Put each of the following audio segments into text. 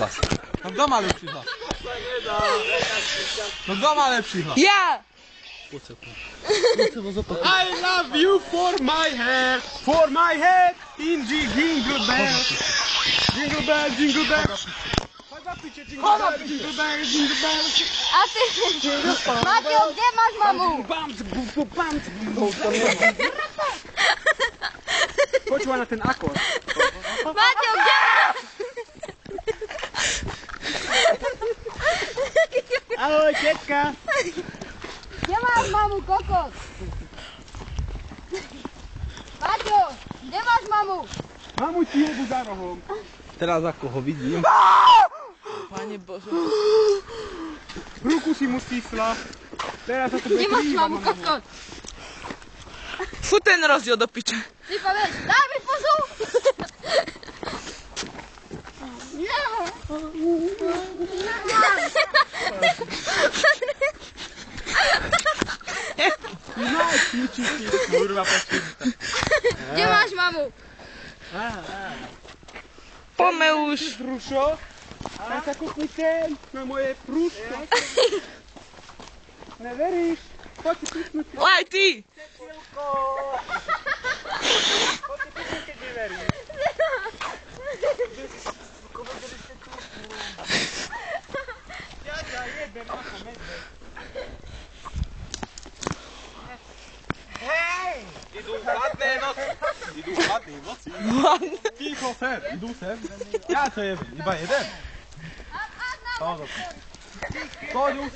hlas? No kto má lepší hlas? No kto má lepší hlas? Ja! I love you for my head in the jingle bell. Jingle bell, jingle bell. Chodź na picie, jingle bell, jingle bell, jingle bell. A ty, Mateo, gdzie masz mamu? Počúvaj na ten akord. Mateo, gdzie masz? Ahoj, tetka. Gdzie masz mamu, kokos? Mateo, gdzie masz mamu? Mamu ti jebu za rohom. Teraz ako ho vidím. Panie Boże. Ruku si mu stisla. Teraz sa to bude Gdzie masz krývať mamu, na nohu. kokos? Fu ten rozdiel do piče. Ty powiesz, daj mi pozór! Kurwa, počuť. Gdzie masz mamu? Poďme už. Prúšo. Ale sa kúkni sem na moje prúško. Neveríš? Poď si kúknuť. Aj ty! Poď si kúknuť, keď neveríš. Ja jebem ako medveď. Hej! Idú chladné noci. Idú chladné noci. Ticho sem, idú sem. Ja to je iba jeden. Poď už.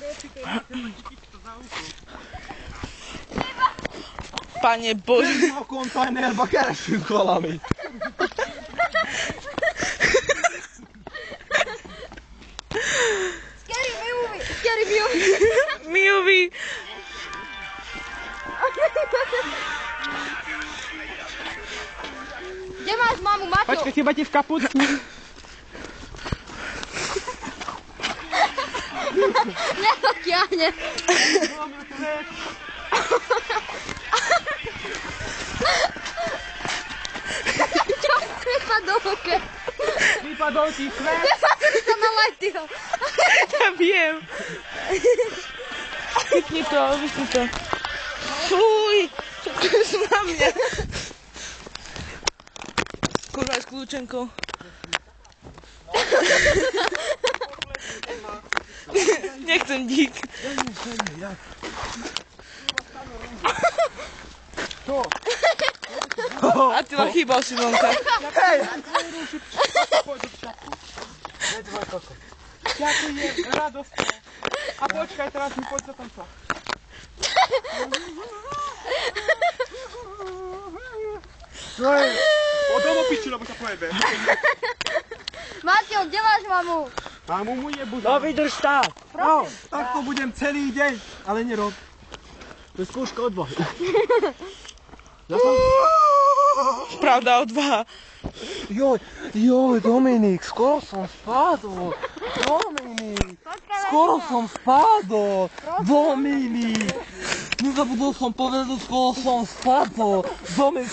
Panie Bože. A kontajnerba keressünk valamit. Scary movie! Miuvi. Gdzie masz mamu, Mateo? Počkaj, chyba ti v kapucni. Nie, w okianie! Wypadówkę! Vypadol ti svet. To na Mateo! Ja viem. Vypni to, vypni to. Fuj! Čo to jest na mnie? Kurwa, z kľúčenkou. Nechcem dík. A ty ma chýbal, Simonka. Ďakujem, radostne. A počkaj, teraz mi poď zatancovať. Čo je? Odomo piči, lebo sa pojebe. Mateo, gdzie masz mamu? Mamu mu jebu. No vydrž tak. No, Tak to budem celý deň, ale nerob. to je skúška odvahy. Pravda, odvaha. Joj, Dominik, skoro som spadol. Dominik, skoro som spadol. Dominik, nezabudol som povedať, skoro som spadol. Dominik.